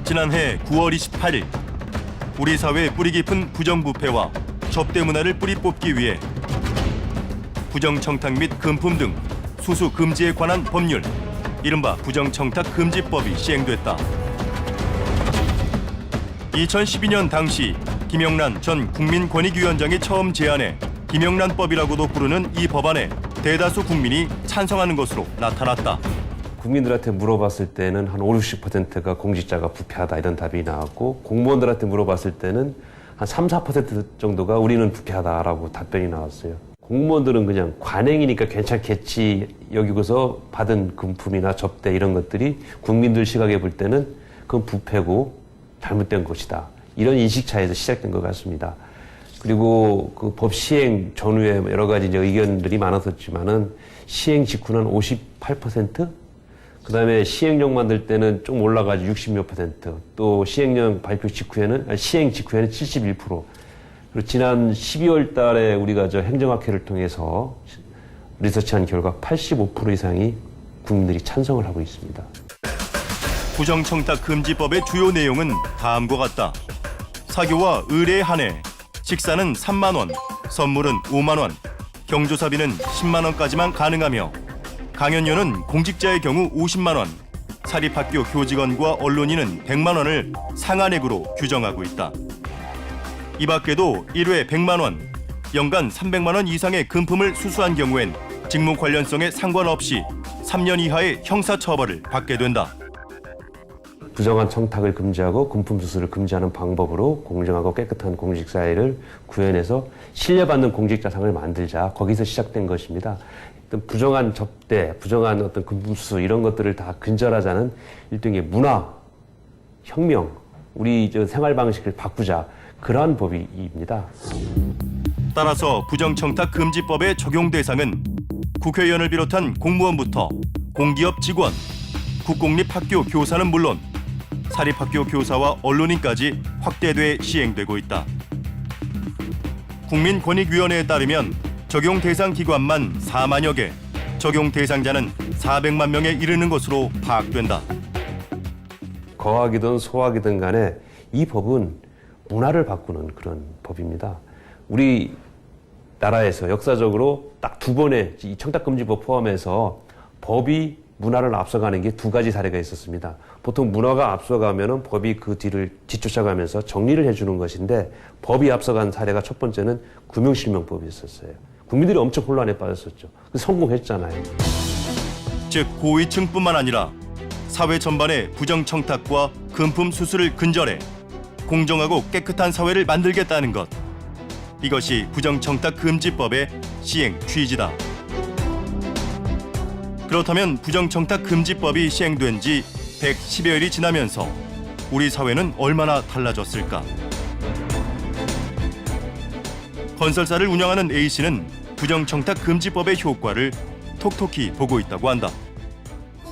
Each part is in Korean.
지난해 9월 28일 우리 사회의 뿌리 깊은 부정부패와 접대 문화를 뿌리 뽑기 위해 부정청탁 및 금품 등 수수 금지에 관한 법률, 이른바 부정청탁금지법이 시행됐다. 2012년 당시 김영란 전 국민권익위원장이 처음 제안해 김영란법이라고도 부르는 이 법안에 대다수 국민이 찬성하는 것으로 나타났다. 국민들한테 물어봤을 때는 한 50~60%가 공직자가 부패하다 이런 답이 나왔고, 공무원들한테 물어봤을 때는 한 3~4% 정도가 우리는 부패하다라고 답변이 나왔어요. 공무원들은 그냥 관행이니까 괜찮겠지 여기고서 받은 금품이나 접대 이런 것들이 국민들 시각에 볼 때는 그건 부패고 잘못된 것이다, 이런 인식 차이에서 시작된 것 같습니다. 그리고 그 법 시행 전후에 여러 가지 이제 의견들이 많았었지만은 시행 직후는 58%, 그 다음에 시행령 만들 때는 좀 올라가지고 60몇 %, 또 시행령 발표 직후에는, 시행 직후에는 71%. 그리고 지난 12월 달에 우리가 저 행정학회를 통해서 리서치한 결과 85% 이상이 국민들이 찬성을 하고 있습니다. 부정청탁금지법의 주요 내용은 다음과 같다. 사교와 의뢰에 한해 식사는 3만 원, 선물은 5만 원, 경조사비는 10만 원까지만 가능하며 강연료는 공직자의 경우 50만 원, 사립학교 교직원과 언론인은 100만 원을 상한액으로 규정하고 있다. 이 밖에도 1회 100만 원, 연간 300만 원 이상의 금품을 수수한 경우엔 직무 관련성에 상관없이 3년 이하의 형사처벌을 받게 된다. 부정한 청탁을 금지하고 금품 수수를 금지하는 방법으로 공정하고 깨끗한 공직사회를 구현해서 신뢰받는 공직자상을 만들자, 거기서 시작된 것입니다. 어떤 부정한 접대, 부정한 어떤 금품 수수 이런 것들을 다 근절하자는 일종의 문화 혁명, 우리 저 생활 방식을 바꾸자, 그러한 법입니다. 따라서 부정청탁금지법의 적용 대상은 국회의원을 비롯한 공무원부터 공기업 직원, 국공립학교 교사는 물론 사립학교 교사와 언론인까지 확대돼 시행되고 있다. 국민권익위원회에 따르면 적용 대상 기관만 4만여 개, 적용 대상자는 400만 명에 이르는 것으로 파악된다. 거하기든 소하기든 간에 이 법은 문화를 바꾸는 그런 법입니다. 우리 나라에서 역사적으로 딱 2번의 이 청탁금지법 포함해서 법이 문화를 앞서가는 게 2가지 사례가 있었습니다. 보통 문화가 앞서가면은 법이 그 뒤를 뒤쫓아가면서 정리를 해주는 것인데, 법이 앞서간 사례가 첫 번째는 금융실명법이 있었어요. 국민들이 엄청 혼란에 빠졌었죠. 성공했잖아요. 즉 고위층뿐만 아니라 사회 전반의 부정청탁과 금품 수수를 근절해 공정하고 깨끗한 사회를 만들겠다는 것. 이것이 부정청탁금지법의 시행 취지다. 그렇다면 부정청탁금지법이 시행된 지 110여일이 지나면서 우리 사회는 얼마나 달라졌을까? 건설사를 운영하는 A씨는 부정청탁금지법의 효과를 톡톡히 보고 있다고 한다.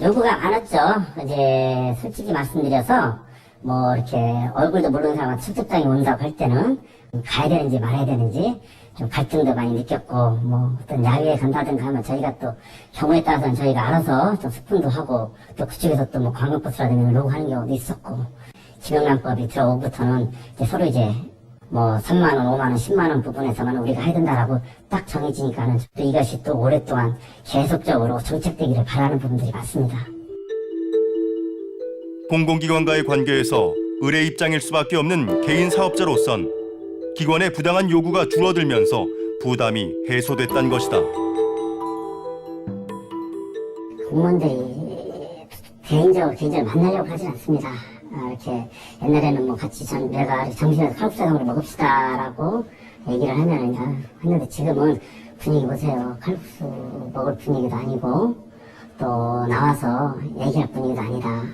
요구가 많았죠. 이제 솔직히 말씀드려서 뭐 이렇게 얼굴도 모르는 사람한테 직접장에 온다고 할 때는 가야 되는지 말아야 되는지 좀 갈등도 많이 느꼈고, 뭐 어떤 야유회 간다든가 하면 저희가 또 경우에 따라서는 저희가 알아서 좀 스푼도 하고, 또 그쪽에서 또 뭐 관광버스라든가 요구하는 경우도 있었고, 김영란법이 들어오고부터는 이제 서로 이제 뭐 3만 원, 5만 원, 10만 원 부분에서만 우리가 해야 된다라고 딱 정해지니까는 또 이것이 또 오랫동안 계속적으로 정책되기를 바라는 부분들이 많습니다. 공공기관과의 관계에서 의뢰 입장일 수밖에 없는 개인 사업자로선 기관의 부당한 요구가 줄어들면서 부담이 해소됐다는 것이다. 공무원들이 개인적으로 만나려고 하진 않습니다. 이렇게 옛날에는 뭐 같이 내가 점심에서 칼국수당으로 먹읍시다라고 얘기를 하면은 했는데, 지금은 분위기 보세요. 칼국수 먹을 분위기도 아니고 또 나와서 얘기할 분위기도 아니다.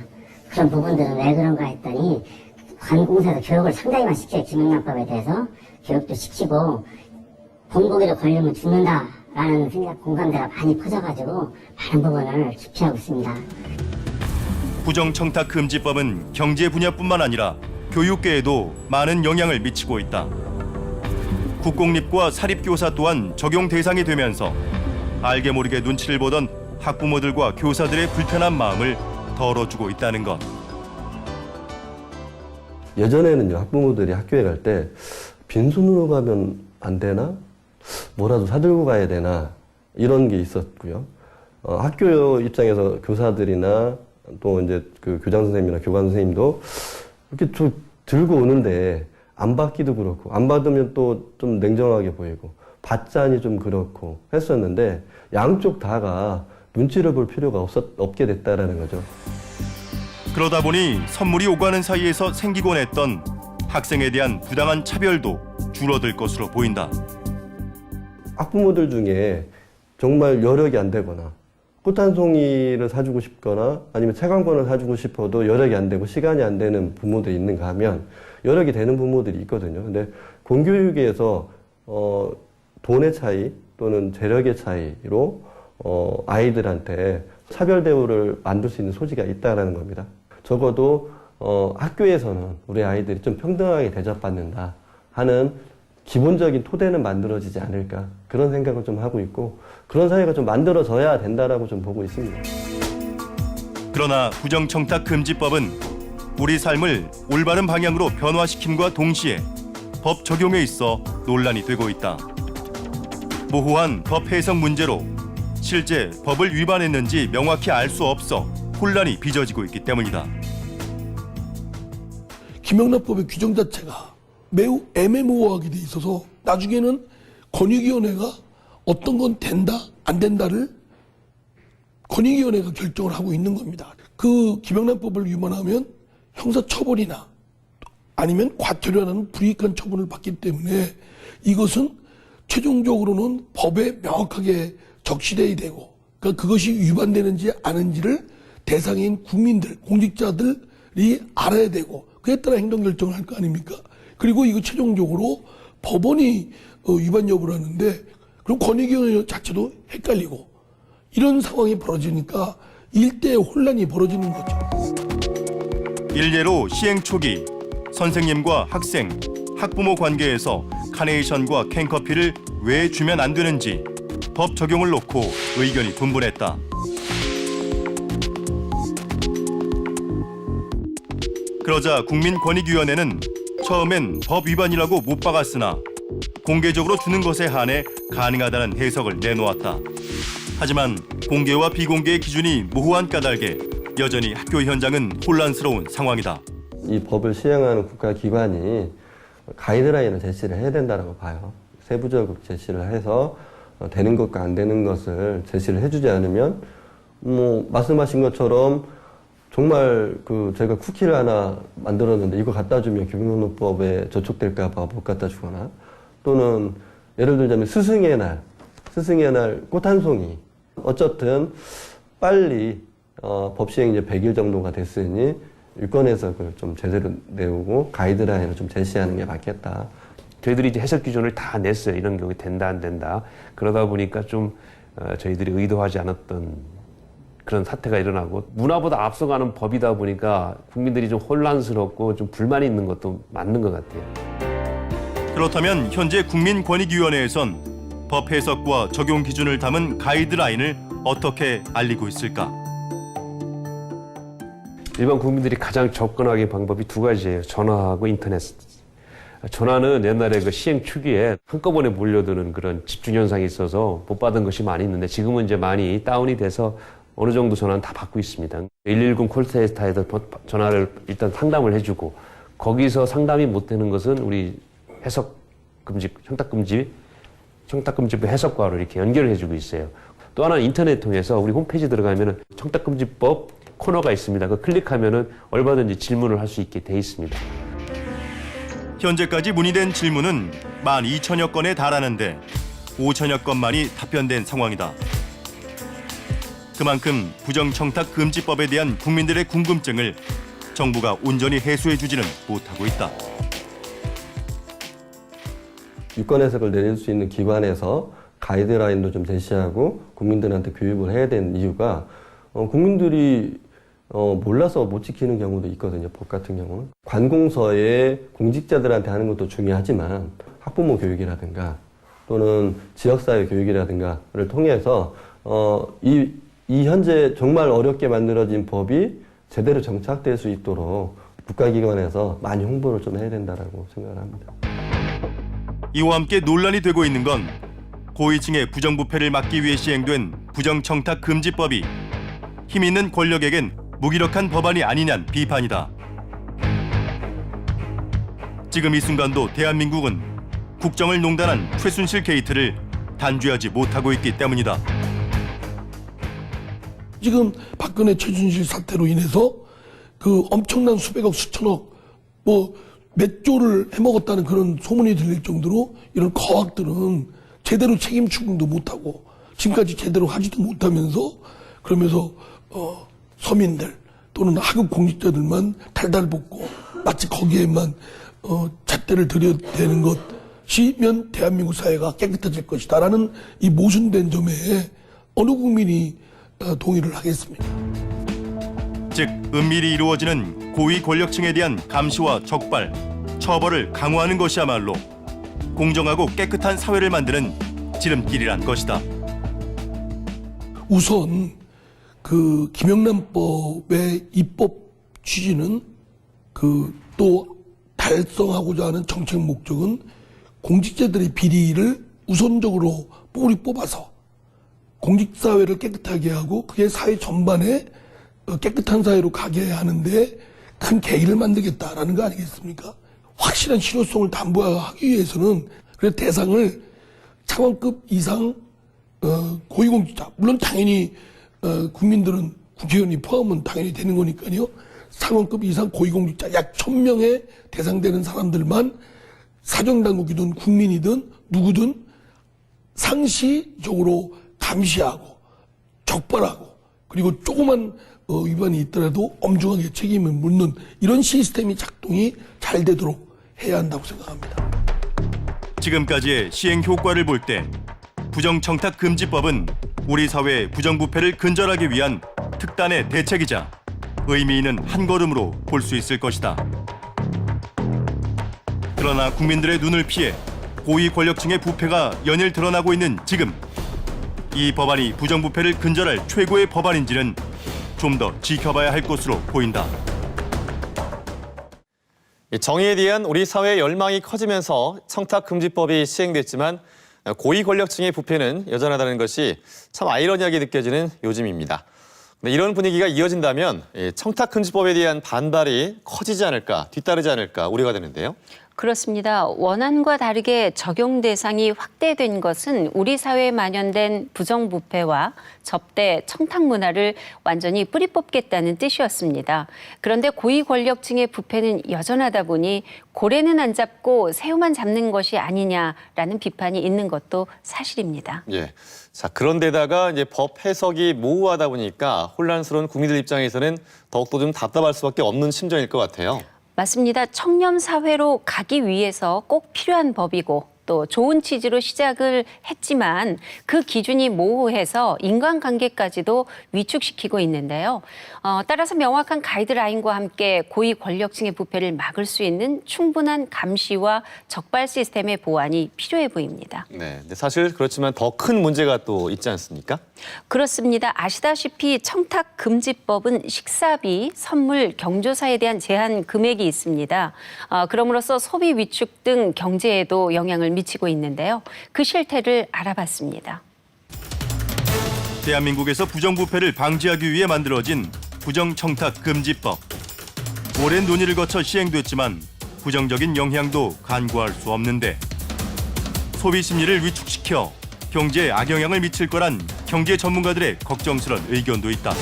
그런 부분들은 왜 그런가 했더니, 관공서에서 교육을 상당히 많이 시켜요. 김영란법에 대해서 교육도 시키고, 본보기로 걸리면 죽는다라는 생각, 공감대가 많이 퍼져가지고 많은 부분을 기피하고 있습니다. 부정청탁금지법은 경제 분야뿐만 아니라 교육계에도 많은 영향을 미치고 있다. 국공립과 사립교사 또한 적용 대상이 되면서 알게 모르게 눈치를 보던 학부모들과 교사들의 불편한 마음을 덜어주고 있다는 것. 예전에는요, 학부모들이 학교에 갈 때 빈손으로 가면 안 되나? 뭐라도 사들고 가야 되나? 이런 게 있었고요. 학교 입장에서 교사들이나 또 이제 그 교장 선생님이나 교관 선생님도 이렇게 좀 들고 오는데 안 받기도 그렇고, 안 받으면 또 좀 냉정하게 보이고, 받자니 좀 그렇고 했었는데, 양쪽 다가 눈치를 볼 필요가 없게 됐다라는 거죠. 그러다 보니 선물이 오가는 사이에서 생기곤 했던 학생에 대한 부당한 차별도 줄어들 것으로 보인다. 학부모들 중에 정말 여력이 안 되거나 꽃 한 송이를 사주고 싶거나 아니면 책 한 권을 사주고 싶어도 여력이 안 되고 시간이 안 되는 부모들이 있는가 하면 여력이 되는 부모들이 있거든요. 근데 공교육에서 돈의 차이 또는 재력의 차이로 아이들한테 차별 대우를 만들 수 있는 소지가 있다라는 겁니다. 적어도 학교에서는 우리 아이들이 좀 평등하게 대접받는다 하는 기본적인 토대는 만들어지지 않을까, 그런 생각을 좀 하고 있고, 그런 사회가 좀 만들어져야 된다라고 좀 보고 있습니다. 그러나 부정청탁금지법은 우리 삶을 올바른 방향으로 변화시킴과 동시에 법 적용에 있어 논란이 되고 있다. 모호한 법 해석 문제로 실제 법을 위반했는지 명확히 알 수 없어 혼란이 빚어지고 있기 때문이다. 김영란법의 규정 자체가 매우 애매모호하게 돼 있어서 나중에는 권익위원회가 어떤 건 된다, 안 된다를 권익위원회가 결정을 하고 있는 겁니다. 그 김영란법을 위반하면 형사처벌이나 아니면 과태료라는 불이익한 처분을 받기 때문에 이것은 최종적으로는 법에 명확하게 적시돼야 되고, 그러니까 그것이 위반되는지 아닌지를 대상인 국민들, 공직자들이 알아야 되고, 그에 따라 행동결정을 할 거 아닙니까? 그리고 이거 최종적으로 법원이 위반 여부를 하는데, 그럼 권익위원회 자체도 헷갈리고, 이런 상황이 벌어지니까 일대의 혼란이 벌어지는 거죠. 일례로 시행 초기 선생님과 학생, 학부모 관계에서 카네이션과 캔커피를 왜 주면 안 되는지 법 적용을 놓고 의견이 분분했다. 그러자 국민권익위원회는 처음엔 법 위반이라고 못 박았으나 공개적으로 주는 것에 한해 가능하다는 해석을 내놓았다. 하지만 공개와 비공개의 기준이 모호한 까닭에 여전히 학교 현장은 혼란스러운 상황이다. 이 법을 시행하는 국가기관이 가이드라인을 제시를 해야 된다고 봐요. 세부적으로 제시를 해서 되는 것과 안 되는 것을 제시를 해주지 않으면, 말씀하신 것처럼 정말 제가 쿠키를 하나 만들었는데 이거 갖다 주면 김영란법에 저촉될까봐 못 갖다 주거나, 또는 예를 들자면 스승의 날 꽃 한 송이. 어쨌든 빨리 법 시행 이제 100일 정도가 됐으니 유권 해석을 좀 제대로 내우고 가이드라인을 좀 제시하는 게 맞겠다. 저희들이 이제 해석 기준을 다 냈어요. 이런 경우에 된다, 안 된다. 그러다 보니까 좀 저희들이 의도하지 않았던 그런 사태가 일어나고, 문화보다 앞서가는 법이다 보니까 국민들이 좀 혼란스럽고 좀 불만이 있는 것도 맞는 것 같아요. 그렇다면 현재 국민권익위원회에선 법 해석과 적용 기준을 담은 가이드라인을 어떻게 알리고 있을까? 일반 국민들이 가장 접근하기 방법이 두 가지예요. 전화하고 인터넷. 전화는 옛날에 그 시행 초기에 한꺼번에 몰려드는 그런 집중 현상이 있어서 못 받은 것이 많이 있는데, 지금은 이제 많이 다운이 돼서 어느 정도 전화는 다 받고 있습니다. 119 콜센터에서 전화를 일단 상담을 해주고, 거기서 상담이 못 되는 것은 우리 청탁금지법 해석과로 이렇게 연결을 해주고 있어요. 또 하나는 인터넷 통해서 우리 홈페이지 들어가면은 청탁금지법 코너가 있습니다. 그 클릭하면은 얼마든지 질문을 할 수 있게 돼 있습니다. 현재까지 문의된 질문은 12,000여 건에 달하는데 5,000여 건만이 답변된 상황이다. 그만큼 부정청탁금지법에 대한 국민들의 궁금증을 정부가 온전히 해소해주지는 못하고 있다. 유권 해석을 내릴 수 있는 기관에서 가이드라인도 좀 제시하고 국민들한테 교육을 해야 되는 이유가, 국민들이 몰라서 못 지키는 경우도 있거든요. 법 같은 경우는. 관공서에 공직자들한테 하는 것도 중요하지만 학부모 교육이라든가 또는 지역사회 교육이라든가를 통해서 이 현재 정말 어렵게 만들어진 법이 제대로 정착될 수 있도록 국가기관에서 많이 홍보를 좀 해야 된다라고 생각을 합니다. 이와 함께 논란이 되고 있는 건 고위층의 부정부패를 막기 위해 시행된 부정청탁금지법이 힘 있는 권력에겐 무기력한 법안이 아니냐는 비판이다. 지금 이 순간도 대한민국은 국정을 농단한 최순실 게이트를 단죄하지 못하고 있기 때문이다. 지금 박근혜 최순실 사태로 인해서 그 엄청난 수백억 수천억 뭐 몇 조를 해먹었다는 그런 소문이 들릴 정도로 이런 거학들은 제대로 책임 추궁도 못하고 지금까지 제대로 하지도 못하면서 그러면서 서민들 또는 하급 공직자들만 달달 볶고 마치 거기에만 잣대를 들여대는 것이면 대한민국 사회가 깨끗해질 것이다라는 이 모순된 점에 어느 국민이 동의를 하겠습니까? 즉 은밀히 이루어지는 고위 권력층에 대한 감시와 적발, 처벌을 강화하는 것이야말로 공정하고 깨끗한 사회를 만드는 지름길이란 것이다. 우선 그 김영란법의 입법 취지는 그 또 달성하고자 하는 정책 목적은 공직자들의 비리를 우선적으로 뿌리 뽑아서 공직사회를 깨끗하게 하고 그게 사회 전반에 깨끗한 사회로 가게 하는데 큰 계기를 만들겠다라는 거 아니겠습니까? 확실한 실효성을 담보하기 위해서는 그래서 대상을 차관급 이상 고위공직자, 물론 당연히 국민들은 국회의원이 포함은 당연히 되는 거니까요. 상원급 이상 고위공직자 약 1000명에 대상되는 사람들만 사정당국이든 국민이든 누구든 상시적으로 감시하고 적발하고 그리고 조그만 위반이 있더라도 엄중하게 책임을 묻는 이런 시스템이 작동이 잘 되도록 해야 한다고 생각합니다. 지금까지의 시행 효과를 볼 때 부정청탁금지법은 우리 사회의 부정부패를 근절하기 위한 특단의 대책이자 의미 있는 한 걸음으로 볼 수 있을 것이다. 그러나 국민들의 눈을 피해 고위 권력층의 부패가 연일 드러나고 있는 지금 이 법안이 부정부패를 근절할 최고의 법안인지는 좀 더 지켜봐야 할 것으로 보인다. 정의에 대한 우리 사회의 열망이 커지면서 청탁금지법이 시행됐지만 고위 권력층의 부패는 여전하다는 것이 참 아이러니하게 느껴지는 요즘입니다. 이런 분위기가 이어진다면 청탁금지법에 대한 반발이 커지지 않을까, 뒤따르지 않을까 우려가 되는데요. 그렇습니다. 원안과 다르게 적용 대상이 확대된 것은 우리 사회에 만연된 부정부패와 접대, 청탁 문화를 완전히 뿌리 뽑겠다는 뜻이었습니다. 그런데 고위 권력층의 부패는 여전하다 보니 고래는 안 잡고 새우만 잡는 것이 아니냐라는 비판이 있는 것도 사실입니다. 예. 자, 그런데다가 이제 법 해석이 모호하다 보니까 혼란스러운 국민들 입장에서는 더욱더 좀 답답할 수밖에 없는 심정일 것 같아요. 맞습니다. 청렴 사회로 가기 위해서 꼭 필요한 법이고 또 좋은 취지로 시작을 했지만 그 기준이 모호해서 인간관계까지도 위축시키고 있는데요. 따라서 명확한 가이드라인과 함께 고위 권력층의 부패를 막을 수 있는 충분한 감시와 적발 시스템의 보완이 필요해 보입니다. 네, 근데 사실 그렇지만 더 큰 문제가 또 있지 않습니까? 그렇습니다. 아시다시피 청탁금지법은 식사비, 선물, 경조사에 대한 제한 금액이 있습니다. 그럼으로써 소비 위축 등 경제에도 영향을 미치고 있는데요. 그 실태를 알아봤습니다. 대한민국에서 부정부패를 방지하기 위해 만들어진 부정청탁금지법. 오랜 논의를 거쳐 시행됐지만 부정적인 영향도 간과할 수 없는데 소비 심리를 위축시켜 경제에 악영향을 미칠 거란 경제 전문가들의 걱정스러운 의견도 있다.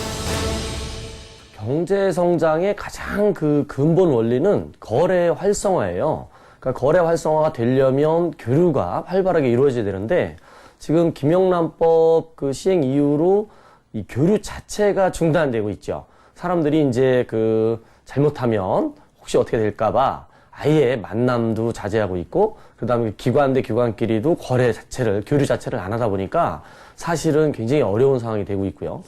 경제 성장의 가장 그 근본 원리는 거래 활성화예요. 그러니까 거래 활성화가 되려면 교류가 활발하게 이루어져야 되는데 지금 김영란법 그 시행 이후로 이 교류 자체가 중단되고 있죠. 사람들이 이제 그 잘못하면 혹시 어떻게 될까봐 아예 만남도 자제하고 있고 그다음에 기관 대 기관끼리도 거래 자체를 교류 자체를 안 하다 보니까 사실은 굉장히 어려운 상황이 되고 있고요.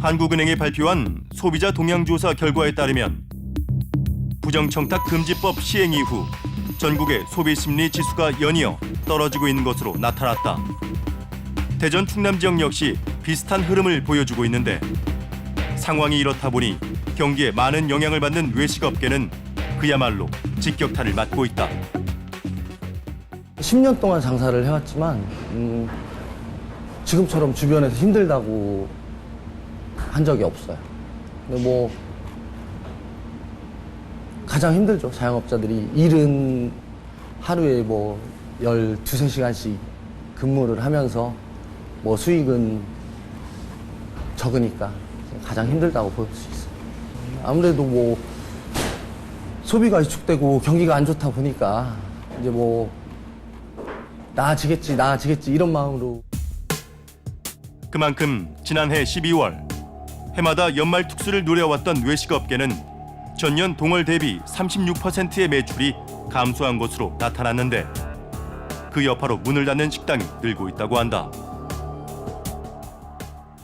한국은행이 발표한 소비자 동향조사 결과에 따르면 부정청탁금지법 시행 이후 전국의 소비심리 지수가 연이어 떨어지고 있는 것으로 나타났다. 대전 충남 지역 역시 비슷한 흐름을 보여주고 있는데 상황이 이렇다 보니 경기에 많은 영향을 받는 외식업계는 그야말로 직격탄을 맞고 있다. 10년 동안 장사를 해왔지만 지금처럼 주변에서 힘들다고 한 적이 없어요. 근데 뭐 가장 힘들죠. 자영업자들이 일은 하루에 뭐 12~13시간씩 근무를 하면서 뭐 수익은 적으니까 가장 힘들다고 볼 수 있어요. 아무래도 뭐 소비가 위축되고 경기가 안 좋다 보니까 이제 뭐 나아지겠지 이런 마음으로. 그만큼 지난해 12월 해마다 연말 특수를 누려왔던 외식업계는 전년 동월 대비 36%의 매출이 감소한 것으로 나타났는데 그 여파로 문을 닫는 식당이 늘고 있다고 한다.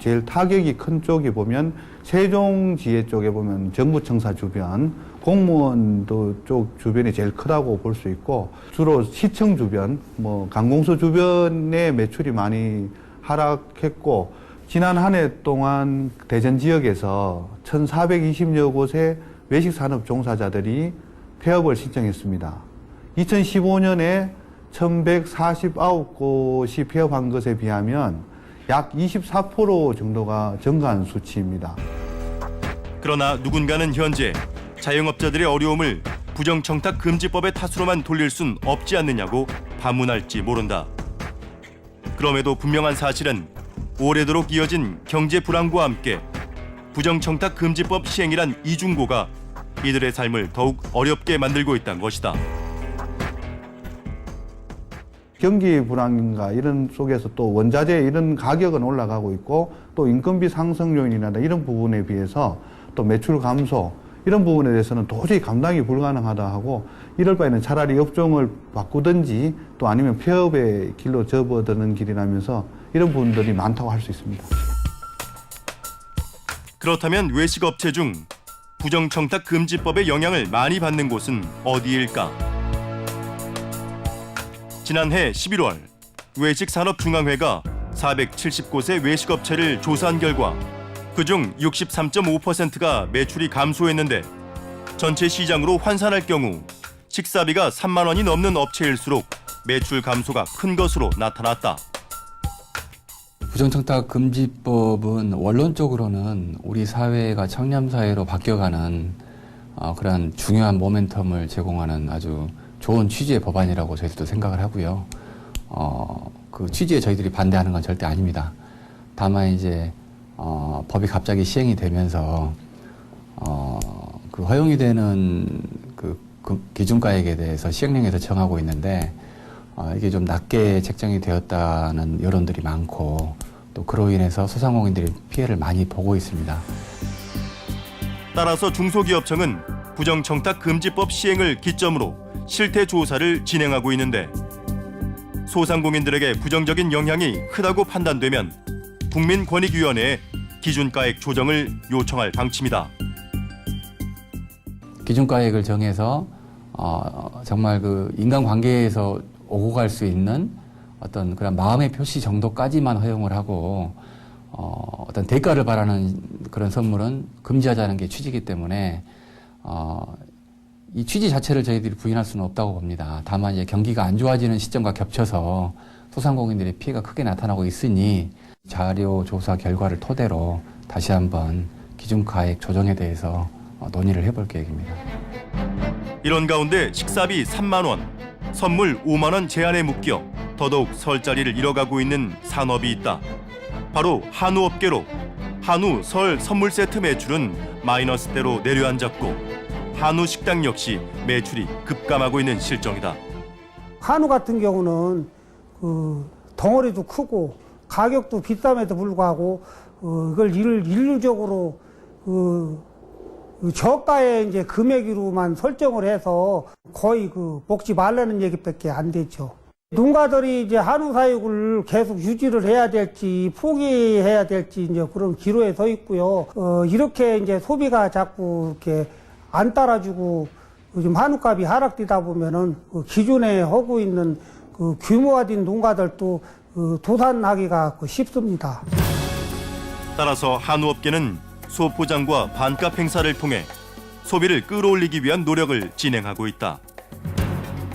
제일 타격이 큰 쪽이 보면 세종지회 쪽에 보면 정부청사 주변, 공무원도 쪽 주변이 제일 크다고 볼 수 있고 주로 시청 주변, 뭐 관공서 주변의 매출이 많이 하락했고 지난 한 해 동안 대전 지역에서 1,420여 곳의 외식산업 종사자들이 폐업을 신청했습니다. 2015년에 1,149곳이 폐업한 것에 비하면 약 24% 정도가 증가한 수치입니다. 그러나 누군가는 현재 자영업자들의 어려움을 부정청탁 금지법의 탓으로만 돌릴 순 없지 않느냐고 반문할지 모른다. 그럼에도 분명한 사실은 오래도록 이어진 경제 불황과 함께 부정청탁 금지법 시행이란 이중고가 이들의 삶을 더욱 어렵게 만들고 있다는 것이다. 경기 불황인가 이런 속에서 또 원자재 이런 가격은 올라가고 있고 또 인건비 상승 요인이나 이런 부분에 비해서 또 매출 감소 이런 부분에 대해서는 도저히 감당이 불가능하다 하고 이럴 바에는 차라리 업종을 바꾸든지 또 아니면 폐업의 길로 접어드는 길이라면서 이런 부분들이 많다고 할 수 있습니다. 그렇다면 외식업체 중 부정청탁 금지법의 영향을 많이 받는 곳은 어디일까? 지난해 11월 외식산업중앙회가 470곳의 외식업체를 조사한 결과 그중 63.5%가 매출이 감소했는데 전체 시장으로 환산할 경우 식사비가 3만 원이 넘는 업체일수록 매출 감소가 큰 것으로 나타났다. 부정청탁 금지법은 원론적으로는 우리 사회가 청렴사회로 바뀌어가는 그런 중요한 모멘텀을 제공하는 아주 좋은 취지의 법안이라고 저희들도 생각을 하고요. 그 취지에 저희들이 반대하는 건 절대 아닙니다. 다만 이제 법이 갑자기 시행이 되면서 그 허용이 되는 그 기준가액에 대해서 시행령에서 정하고 있는데 이게 좀 낮게 책정이 되었다는 여론들이 많고 또 그로 인해서 소상공인들이 피해를 많이 보고 있습니다. 따라서 중소기업청은 부정청탁 금지법 시행을 기점으로 실태 조사를 진행하고 있는데 소상공인들에게 부정적인 영향이 크다고 판단되면 국민권익위원회에 기준가액 조정을 요청할 방침이다. 기준가액을 정해서 정말 그 인간관계에서 오고 갈 수 있는 어떤 그런 마음의 표시 정도까지만 허용을 하고 어떤 대가를 바라는 그런 선물은 금지하자는 게 취지이기 때문에 이 취지 자체를 저희들이 부인할 수는 없다고 봅니다. 다만 이제 경기가 안 좋아지는 시점과 겹쳐서 소상공인들의 피해가 크게 나타나고 있으니 자료 조사 결과를 토대로 다시 한번 기준가액 조정에 대해서 논의를 해볼 계획입니다. 이런 가운데 식사비 3만 원, 선물 5만 원 제한에 묶여 더더욱 설 자리를 잃어가고 있는 산업이 있다. 바로 한우업계로 한우 설 선물 세트 매출은 마이너스대로 내려앉았고 한우 식당 역시 매출이 급감하고 있는 실정이다. 한우 같은 경우는 덩어리도 크고 가격도 비쌈에도 불구하고 이걸 일률적으로 저가의 이제 금액으로만 설정을 해서 거의 먹지 말라는 얘기밖에 안 되죠. 농가들이 이제 한우 사육을 계속 유지를 해야 될지 포기해야 될지 이제 그런 기로에 서 있고요. 이렇게 이제 소비가 자꾸 이렇게 안 따라주고 요즘 한우값이 하락되다 보면은 기존에 하고 있는 규모화된 농가들도 도산하기가 쉽습니다. 따라서 한우업계는 소포장과 반값 행사를 통해 소비를 끌어올리기 위한 노력을 진행하고 있다.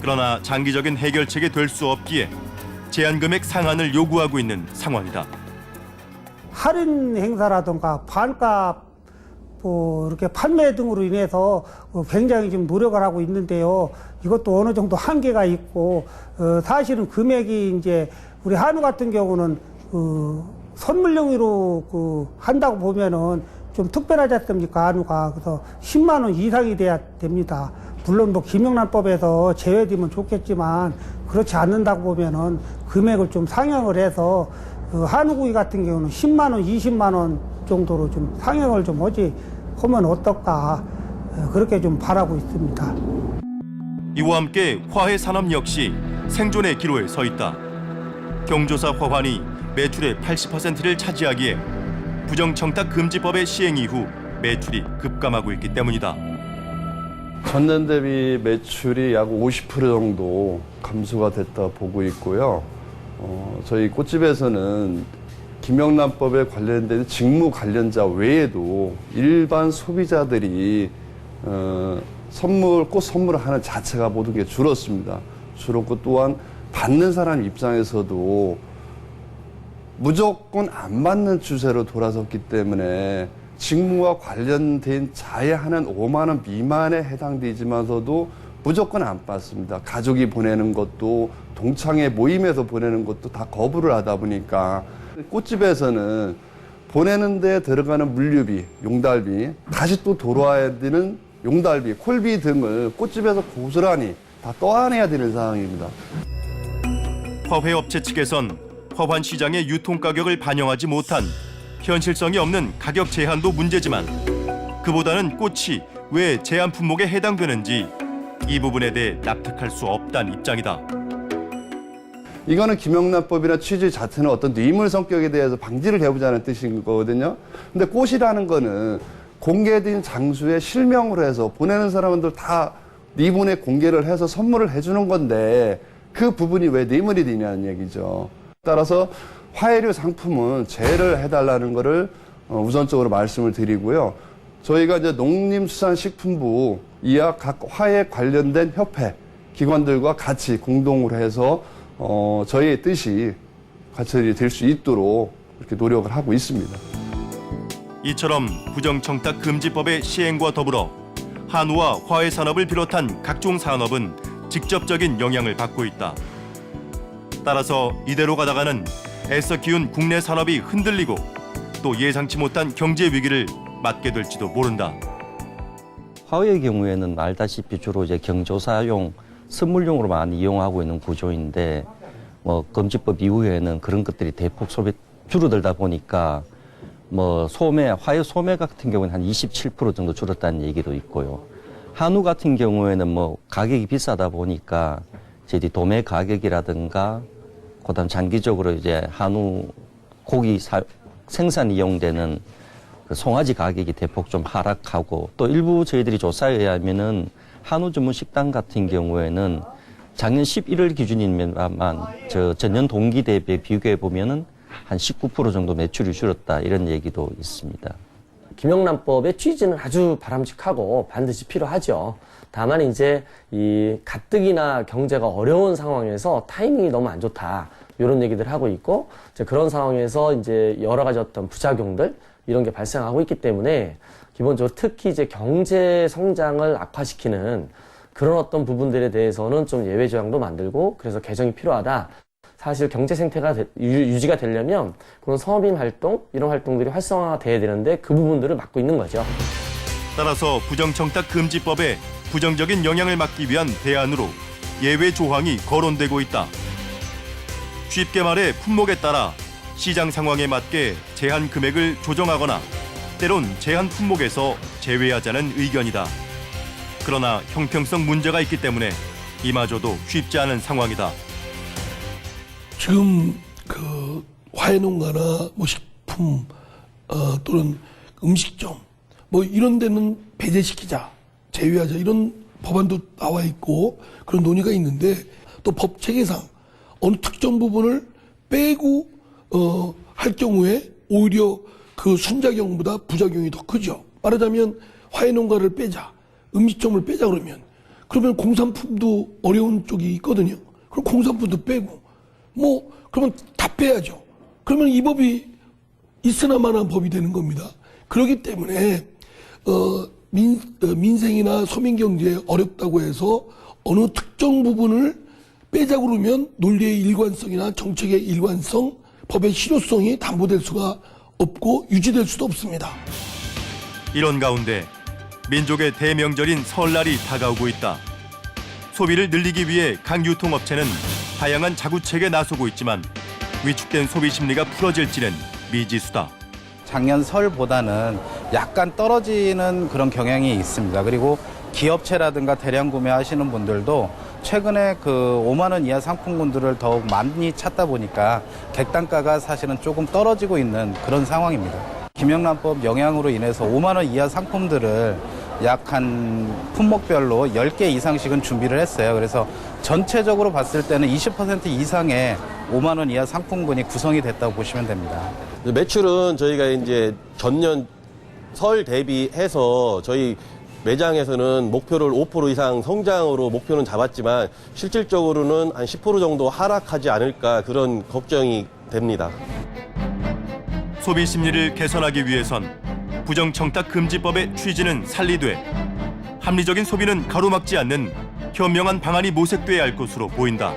그러나 장기적인 해결책이 될 수 없기에 제한금액 상한을 요구하고 있는 상황이다. 할인 행사라든가 반값 이렇게 판매 등으로 인해서 굉장히 지금 노력을 하고 있는데요. 이것도 어느 정도 한계가 있고 사실은 금액이 이제 우리 한우 같은 경우는 선물용으로 한다고 보면은 좀 특별하지 않습니까? 한우가. 그래서 10만 원 이상이 돼야 됩니다. 물론 뭐 김영란법에서 제외되면 좋겠지만 그렇지 않는다고 보면은 금액을 좀 상향을 해서 한우구이 같은 경우는 10만 원, 20만 원 정도로 좀 상향을 좀 하면 어떨까 그렇게 좀 바라고 있습니다. 이와 함께 화훼 산업 역시 생존의 기로에 서 있다. 경조사 화환이 매출의 80%를 차지하기에 부정청탁금지법의 시행 이후 매출이 급감하고 있기 때문이다. 전년 대비 매출이 약 50% 정도 감소가 됐다 보고 있고요. 저희 꽃집에서는 김영란법에 관련된 직무 관련자 외에도 일반 소비자들이 꽃 선물을 하는 자체가 모든 게 줄었습니다. 줄었고 또한 받는 사람 입장에서도 무조건 안 받는 추세로 돌아섰기 때문에 직무와 관련된 자해하는 5만 원 미만에 해당되지만서도 무조건 안 받습니다. 가족이 보내는 것도 동창회 모임에서 보내는 것도 다 거부를 하다 보니까 꽃집에서는 보내는 데 들어가는 물류비, 용달비, 다시 또 돌아와야 되는 용달비, 콜비 등을 꽃집에서 고스란히 다 떠안아야 되는 상황입니다. 화훼업체 측에선 화환 시장의 유통 가격을 반영하지 못한 현실성이 없는 가격 제한도 문제지만 그보다는 꽃이 왜 제한 품목에 해당되는지 이 부분에 대해 납득할 수 없다는 입장이다. 이거는 김영란법이나 취지 자체는 어떤 뇌물 성격에 대해서 방지를 해보자는 뜻인 거거든요. 근데 꽃이라는 거는 공개된 장소에 실명으로 해서 보내는 사람들 다 네 공개를 해서 선물을 해주는 건데 그 부분이 왜 뇌물이 되냐는 얘기죠. 따라서 화훼류 상품은 제외를 해달라는 거를 우선적으로 말씀을 드리고요. 저희가 이제 농림수산식품부 이하 각 화훼 관련된 협회 기관들과 같이 공동으로 해서 저희의 뜻이 관철이 될 수 있도록 이렇게 노력을 하고 있습니다. 이처럼 부정청탁금지법의 시행과 더불어 한우와 화훼 산업을 비롯한 각종 산업은 직접적인 영향을 받고 있다. 따라서 이대로 가다가는 애써 키운 국내 산업이 흔들리고 또 예상치 못한 경제 위기를 맞게 될지도 모른다. 화훼의 경우에는 알다시피 주로 이제 경조사용, 선물용으로 많이 이용하고 있는 구조인데 금지법 이후에는 그런 것들이 대폭 줄어들다 보니까 화훼 소매 같은 경우는 한 27% 정도 줄었다는 얘기도 있고요. 한우 같은 경우에는 가격이 비싸다 보니까 저희 도매 가격이라든가 그다음 장기적으로 이제 한우 고기 생산 이용되는 그 송아지 가격이 대폭 좀 하락하고 또 일부 저희들이 조사에 의하면은 한우 전문 식당 같은 경우에는 작년 11월 기준이면만 전년 동기 대비 비교해 보면은 한 19% 정도 매출이 줄었다 이런 얘기도 있습니다. 김영란법의 취지는 아주 바람직하고 반드시 필요하죠. 다만 이제 이 가뜩이나 경제가 어려운 상황에서 타이밍이 너무 안 좋다. 이런 얘기들 하고 있고 이제 그런 상황에서 이제 여러 가지 어떤 부작용들 이런 게 발생하고 있기 때문에 기본적으로 특히 이제 경제 성장을 악화시키는 그런 어떤 부분들에 대해서는 좀 예외 조항도 만들고 그래서 개정이 필요하다. 사실 경제 생태가 유지가 되려면 그런 서민 활동 이런 활동들이 활성화돼야 되는데 그 부분들을 막고 있는 거죠. 따라서 부정청탁금지법에 부정적인 영향을 막기 위한 대안으로 예외 조항이 거론되고 있다. 쉽게 말해 품목에 따라 시장 상황에 맞게 제한 금액을 조정하거나 때론 제한 품목에서 제외하자는 의견이다. 그러나 형평성 문제가 있기 때문에 이마저도 쉽지 않은 상황이다. 지금 그 화훼농가나 식품 또는 음식점 이런 데는 배제시키자, 제외하자 이런 법안도 나와 있고 그런 논의가 있는데 또 법 체계상 어느 특정 부분을 빼고 할 경우에 오히려 그 순작용보다 부작용이 더 크죠. 말하자면 화훼농가를 빼자, 음식점을 빼자 그러면 공산품도 어려운 쪽이 있거든요. 그럼 공산품도 빼고 그러면 다 빼야죠. 그러면 이 법이 있으나마나 법이 되는 겁니다. 그렇기 때문에 민생이나 서민경제에 어렵다고 해서 어느 특정 부분을 빼자고 그러면 논리의 일관성이나 정책의 일관성, 법의 실효성이 담보될 수가 없고 유지될 수도 없습니다. 이런 가운데 민족의 대명절인 설날이 다가오고 있다. 소비를 늘리기 위해 각 유통업체는 다양한 자구책에 나서고 있지만 위축된 소비 심리가 풀어질지는 미지수다. 작년 설보다는 약간 떨어지는 그런 경향이 있습니다. 그리고 기업체라든가 대량 구매하시는 분들도 최근에 그 5만 원 이하 상품군들을 더욱 많이 찾다 보니까 객단가가 사실은 조금 떨어지고 있는 그런 상황입니다. 김영란법 영향으로 인해서 5만 원 이하 상품들을 약 한 품목별로 10개 이상씩은 준비를 했어요. 그래서 전체적으로 봤을 때는 20% 이상의 5만 원 이하 상품군이 구성이 됐다고 보시면 됩니다. 매출은 저희가 이제 전년 설 대비해서 저희 매장에서는 목표를 5% 이상 성장으로 목표는 잡았지만 실질적으로는 한 10% 정도 하락하지 않을까 그런 걱정이 됩니다. 소비 심리를 개선하기 위해선 부정청탁금지법의 취지는 살리되 합리적인 소비는 가로막지 않는 현명한 방안이 모색돼야 할 것으로 보인다.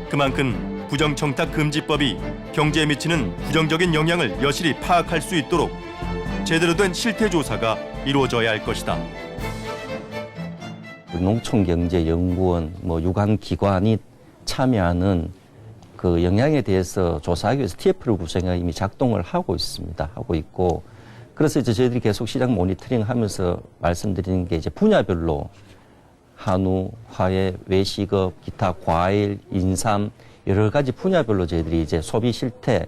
그만큼 부정청탁금지법이 경제에 미치는 부정적인 영향을 여실히 파악할 수 있도록 제대로 된 실태조사가 이루어져야 할 것이다. 농촌경제연구원, 유관기관이 참여하는 그 영향에 대해서 조사하기 위해서 TF를 구성해 이미 작동을 하고 있습니다. 하고 있고, 그래서 이제 저희들이 계속 시장 모니터링 하면서 말씀드리는 게 이제 분야별로 한우, 화훼, 외식업, 기타 과일, 인삼 여러 가지 분야별로 저희들이 이제 소비 실태,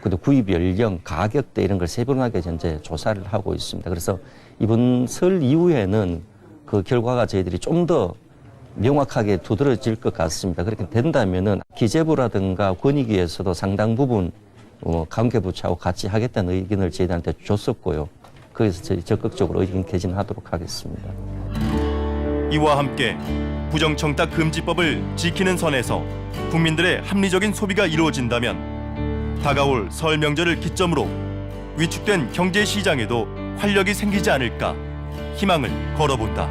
그리고 구입 연령, 가격대 이런 걸 세분하게 현재 조사를 하고 있습니다. 그래서 이번 설 이후에는 그 결과가 저희들이 좀 더 명확하게 두드러질 것 같습니다. 그렇게 된다면은 기재부라든가 권익위에서도 상당 부분 관계부처하고 같이 하겠다는 의견을 저희들한테 줬었고요. 거기서 저희 적극적으로 의견 개진하도록 하겠습니다. 이와 함께 부정청탁금지법을 지키는 선에서 국민들의 합리적인 소비가 이루어진다면 다가올 설 명절을 기점으로 위축된 경제 시장에도 활력이 생기지 않을까 희망을 걸어본다.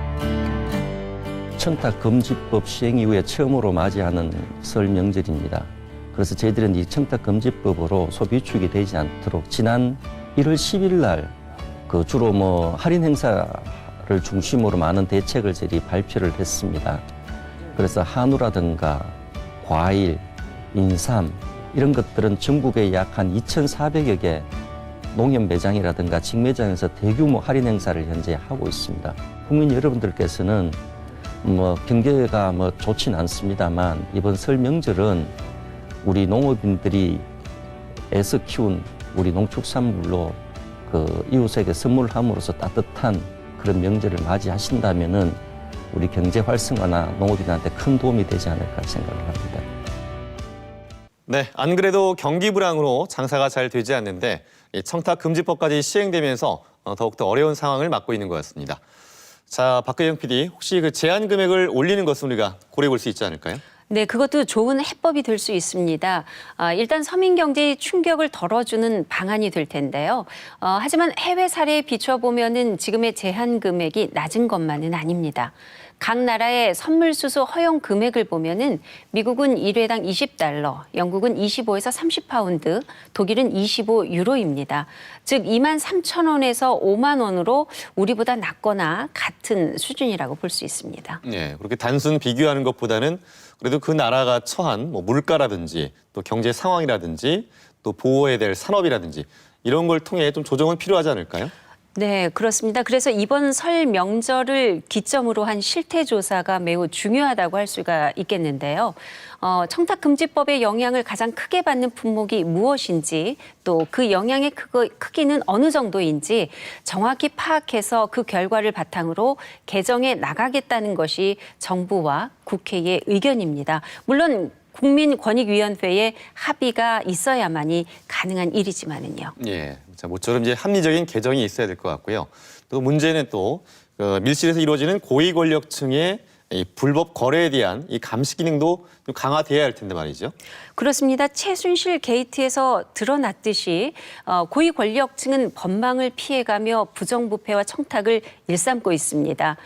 청탁금지법 시행 이후에 처음으로 맞이하는 설 명절입니다. 그래서 저희들은 이 청탁금지법으로 소비 위축이 되지 않도록 지난 1월 10일 날 그 주로 할인 행사를 중심으로 많은 대책을 저희들이 발표를 했습니다. 그래서 한우라든가 과일, 인삼 이런 것들은 전국에 약 한 2,400여 개 농협 매장이라든가 직매장에서 대규모 할인 행사를 현재 하고 있습니다. 국민 여러분들께서는 경제가 좋진 않습니다만 이번 설 명절은 우리 농업인들이 애써 키운 우리 농축산물로 그 이웃에게 선물함으로써 따뜻한 그런 명절을 맞이하신다면은 우리 경제 활성화나 농업인한테 큰 도움이 되지 않을까 생각을 합니다. 네, 안 그래도 경기 불황으로 장사가 잘 되지 않는데 이 청탁금지법까지 시행되면서 더욱더 어려운 상황을 맞고 있는 것 같습니다. 자, 박근영 PD, 혹시 그 제한 금액을 올리는 것은 우리가 고려해 볼 수 있지 않을까요? 네, 그것도 좋은 해법이 될 수 있습니다. 일단 서민 경제의 충격을 덜어주는 방안이 될 텐데요. 하지만 해외 사례에 비춰보면은 지금의 제한 금액이 낮은 것만은 아닙니다. 각 나라의 선물 수수 허용 금액을 보면은 미국은 1회당 $20, 영국은 25에서 30파운드, 독일은 25유로입니다. 즉 23,000원에서 5만 원으로 우리보다 낮거나 같은 수준이라고 볼 수 있습니다. 네, 그렇게 단순 비교하는 것보다는 그래도 그 나라가 처한 물가라든지 또 경제 상황이라든지 또 보호해야 될 산업이라든지 이런 걸 통해 좀 조정은 필요하지 않을까요? 네, 그렇습니다. 그래서 이번 설 명절을 기점으로 한 실태조사가 매우 중요하다고 할 수가 있겠는데요. 청탁금지법의 영향을 가장 크게 받는 품목이 무엇인지 또 그 영향의 크기는 어느 정도인지 정확히 파악해서 그 결과를 바탕으로 개정해 나가겠다는 것이 정부와 국회의 의견입니다. 물론 국민권익위원회의 합의가 있어야만이 가능한 일이지만은요. 예, 자, 모처럼 이제 합리적인 개정이 있어야 될 것 같고요. 또 문제는 또 밀실에서 이루어지는 고위 권력층의 이 불법 거래에 대한 이 감시 기능도 좀 강화돼야 할 텐데 말이죠. 그렇습니다. 최순실 게이트에서 드러났듯이 고위 권력층은 법망을 피해가며 부정부패와 청탁을 일삼고 있습니다.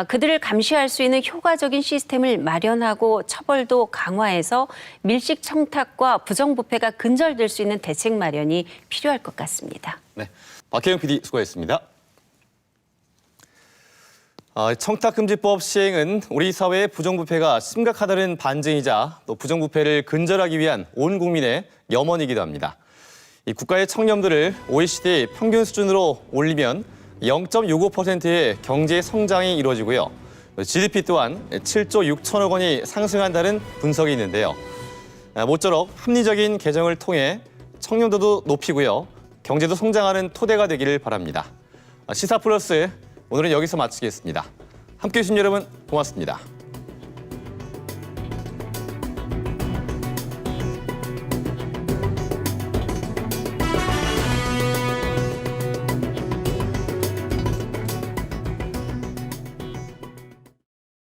그들을 감시할 수 있는 효과적인 시스템을 마련하고 처벌도 강화해서 밀식 청탁과 부정부패가 근절될 수 있는 대책 마련이 필요할 것 같습니다. 네, 박혜영 PD 수고했습니다. 청탁금지법 시행은 우리 사회의 부정부패가 심각하다는 반증이자 또 부정부패를 근절하기 위한 온 국민의 염원이기도 합니다. 이 국가의 청렴들을 OECD 평균 수준으로 올리면 0.65%의 경제 성장이 이루어지고요. GDP 또한 7조 6천억 원이 상승한다는 분석이 있는데요. 모쪼록 합리적인 개정을 통해 청렴도도 높이고요. 경제도 성장하는 토대가 되기를 바랍니다. 시사 플러스 오늘은 여기서 마치겠습니다. 함께해 주신 여러분 고맙습니다.